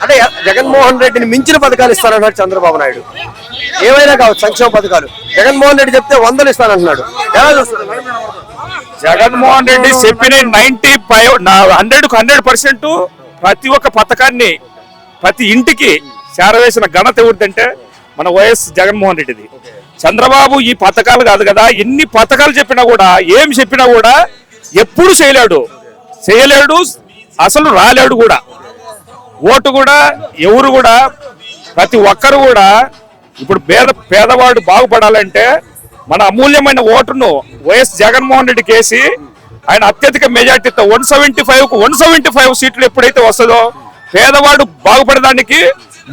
అంటే జగన్మోహన్ రెడ్డిని మించిన పథకాలు ఇస్తానన్నాడు చంద్రబాబు నాయుడు. ఏమైనా కావచ్చు సంక్షేమ పథకాలు. జగన్మోహన్ రెడ్డి చెప్తే 100 ఇస్తానంటున్నాడు. ఎలా చూస్తారు? జగన్మోహన్ రెడ్డి చెప్పిన 100% ప్రతి ఒక్క పథకాన్ని ప్రతి ఇంటికి చేరవేసిన ఘనత ఎవరిదంటే మన వైఎస్ జగన్మోహన్ రెడ్డిది. చంద్రబాబు ఈ పథకాలు కాదు కదా, ఎన్ని పథకాలు చెప్పినా కూడా, ఏం చెప్పినా కూడా ఎప్పుడు చేయలేడు, అసలు రాలేడు కూడా. ఓటు కూడా ఎవరు కూడా ప్రతి ఒక్కరు కూడా ఇప్పుడు పేదవాడు బాగుపడాలంటే మన అమూల్యమైన ఓటును వైఎస్ జగన్మోహన్ రెడ్డికి వేసి ఆయన అత్యధిక మెజార్టీతో 175 సీట్లు ఎప్పుడైతే వస్తుందో పేదవాడు బాగుపడడానికి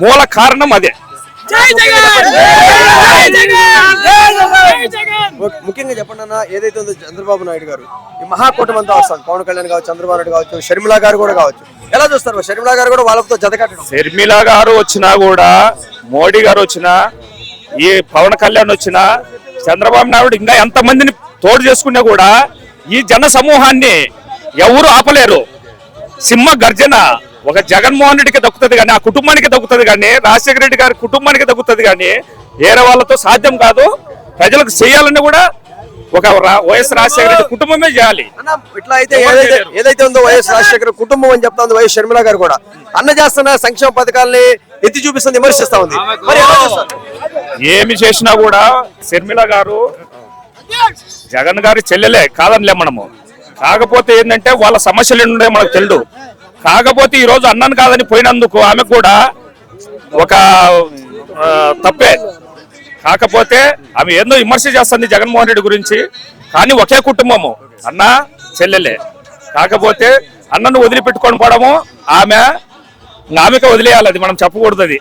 మూల కారణం అదే. ముఖ్యంగా చెప్పండి అన్న, ఏదైతే ఉందో చంద్రబాబు నాయుడు గారు ఈ మహాకూటమి అంతా వస్తారు. పవన్ కళ్యాణ్ కావచ్చు, చంద్రబాబు నాయుడు కావచ్చు, షర్మిలా గారు కూడా కావచ్చు. ఎలా చూస్తారు? షర్మిలా గారు కూడా వాళ్ళతో జతకట్టడం. షర్మిలా గారు వచ్చినా కూడా, మోడీ గారు వచ్చినా, ఈ పవన్ కళ్యాణ్ వచ్చినా, చంద్రబాబు నాయుడు ఇంకా ఎంతమందిని తోడు చేసుకున్నా కూడా ఈ జన సమూహాన్ని ఎవరు ఆపలేరు. సింహ గర్జన ఒక జగన్మోహన్ రెడ్డికి దక్కుతుంది కానీ, ఆ కుటుంబానికి దక్కుతుంది కానీ, రాజశేఖర రెడ్డి గారి కుటుంబానికి దక్కుతుంది కానీ వేరే వాళ్ళతో సాధ్యం కాదు. ప్రజలకు చేయాలని కూడా ఒక వైఎస్ రాజశేఖర రెడ్డి కుటుంబమే చేయాలి. ఇట్లా అయితే ఏదైతే ఉందో వైఎస్ రాజశేఖర కుటుంబం అని చెప్తా ఉంది వైఎస్ షర్మిలా గారు కూడా. అన్న చేస్తున్న సంక్షేమ పథకాలని ఎత్తి చూపిస్తుంది, విమర్శిస్తా ఉంది. ఏమి చేసినా కూడా షర్మిలా గారు జగన్ గారి చెల్లెలే, కాదనిలే మనము. కాకపోతే ఏంటంటే వాళ్ళ సమస్యలు ఏంటంటే మనకు తెలియదు. కాకపోతే ఈ రోజు అన్నను కాదని పోయినందుకు ఆమె కూడా ఒక తప్పే. కాకపోతే ఆమె ఏందో విమర్శ చేస్తుంది జగన్మోహన్ రెడ్డి గురించి. కానీ ఒకే కుటుంబము, అన్న చెల్లెలే. కాకపోతే అన్నను వదిలిపెట్టుకొని పోవడము ఆమెకే వదిలేయాలి, అది మనం చెప్పకూడదు. అది